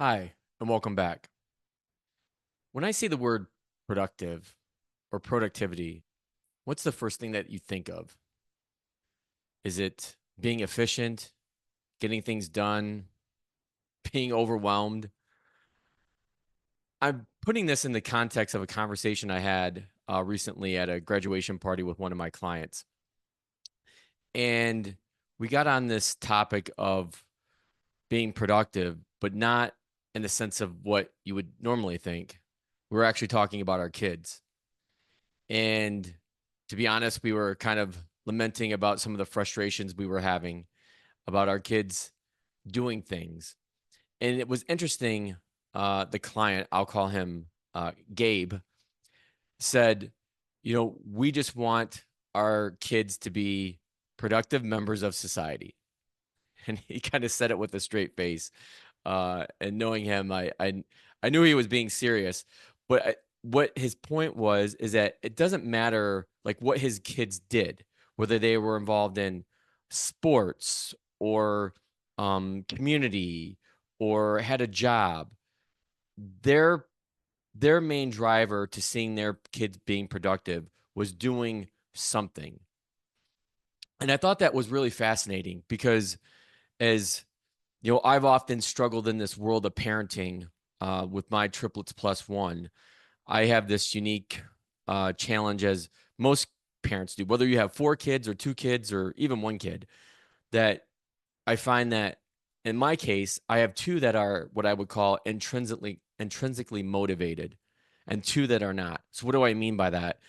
Hi, and welcome back. When I see the word productive or productivity, what's the first thing that you think of? Is it being efficient, getting things done, being overwhelmed? I'm putting this in the context of a conversation I had recently at a graduation party with one of my clients. And we got on this topic of being productive, but not in the sense of what you would normally think. We're actually talking about our kids. And to be honest, we were kind of lamenting about some of the frustrations we were having about our kids doing things. And it was interesting. The client, I'll call him Gabe, said, we just want our kids to be productive members of society. And he kind of said it with a straight face. And knowing him, I knew he was being serious, but what his point was is that it doesn't matter like what his kids did, whether they were involved in sports or community or had a job. Their their main driver to seeing their kids being productive was doing something. And I thought that was really fascinating because as I've often struggled in this world of parenting with my triplets plus one. I have this unique challenge, as most parents do, whether you have four kids or two kids or even one kid, that I find that in my case, I have two that are what I would call intrinsically motivated and two that are not. So what do I mean by that?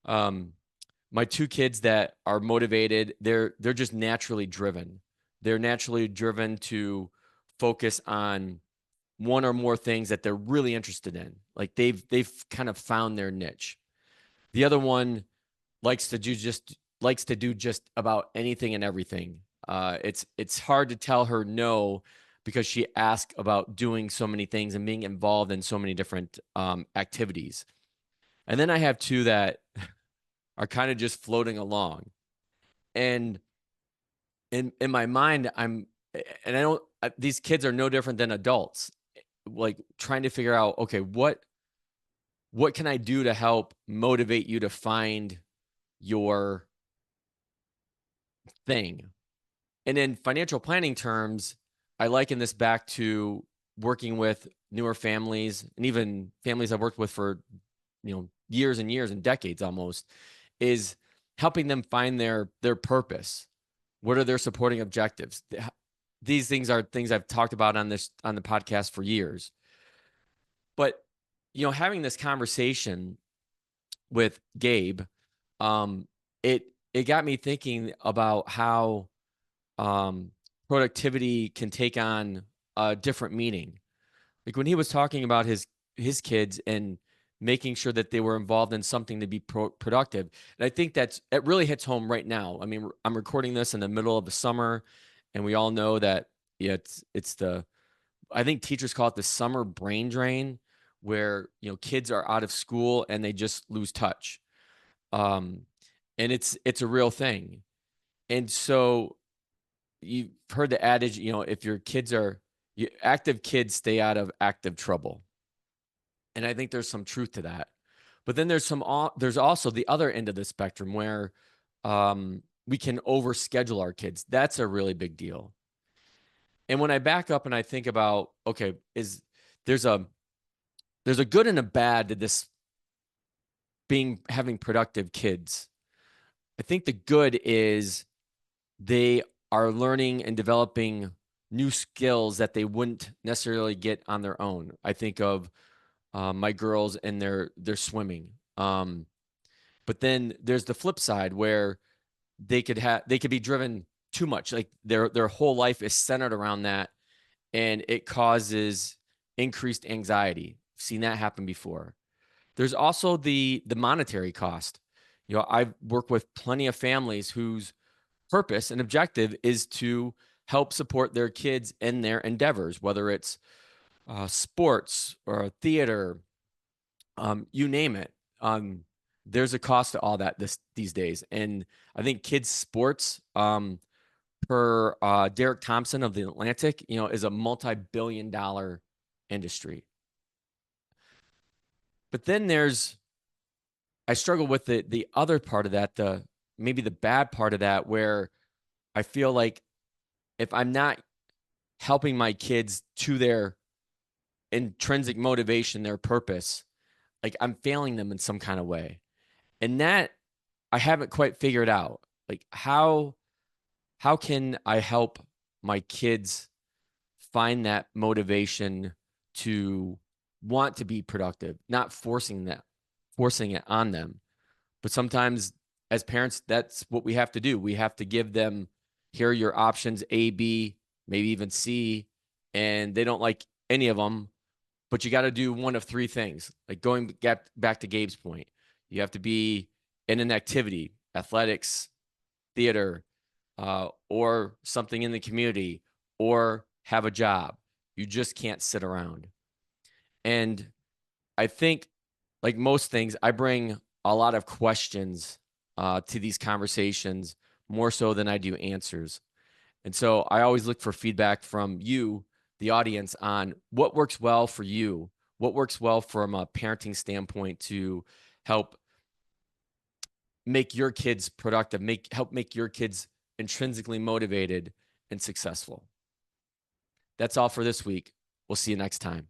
Um, my two kids that are motivated, they're just naturally driven. They're naturally driven to focus on one or more things that they're really interested in. Like they've kind of found their niche. The other one likes to do just about anything and everything. It's hard to tell her no because she asks about doing so many things and being involved in so many different activities. And then I have two that are kind of just floating along. And in my mind, and I don't these kids are no different than adults, like trying to figure out, okay, what can I do to help motivate you to find your thing? And in financial planning terms, I liken this back to working with newer families and even families I've worked with for years and years and decades almost, is helping them find their purpose. What are their supporting objectives? These things are things I've talked about on the podcast for years. But having this conversation with Gabe, um, it got me thinking about how productivity can take on a different meaning. Like when he was talking about his kids and making sure that they were involved in something to be productive, and I think it really hits home right now. I mean, I'm recording this in the middle of the summer, and we all know that it's the I think teachers call it the summer brain drain, where kids are out of school and they just lose touch. Um, and it's a real thing. And so you've heard the adage, if your kids are active kids stay out of active trouble. And I think there's some truth to that. But then there's also the other end of the spectrum where we can overschedule our kids. That's a really big deal. And when I back up and I think about, okay, there's a there's a good and a bad to this having productive kids. I think the good is they are learning and developing new skills that they wouldn't necessarily get on their own. I think of my girls and their swimming. But then there's the flip side where they could be driven too much. Like their whole life is centered around that, and it causes increased anxiety. I've seen that happen before. There's also the monetary cost. I've worked with plenty of families whose purpose and objective is to help support their kids in their endeavors, whether it's sports or theater, you name it. There's a cost to all that these days, and I think kids' sports, per Derek Thompson of the Atlantic, is a multi-billion-dollar industry. But then I struggle with the other part of that, maybe the bad part of that, where I feel like if I'm not helping my kids to their intrinsic motivation, their purpose, like I'm failing them in some kind of way. And that I haven't quite figured out. Like how can I help my kids find that motivation to want to be productive, not forcing it on them. But sometimes as parents, that's what we have to do. We have to give them, here are your options A, B, maybe even C, and they don't like any of them, but you got to do one of three things. Like going back to Gabe's point, you have to be in an activity, athletics, theater, or something in the community, or have a job. You just can't sit around. And I think, like most things, I bring a lot of questions to these conversations more so than I do answers. And so I always look for feedback from you, the audience, on what works well for you, what works well from a parenting standpoint to help make your kids productive, help make your kids intrinsically motivated and successful. That's all for this week. We'll see you next time.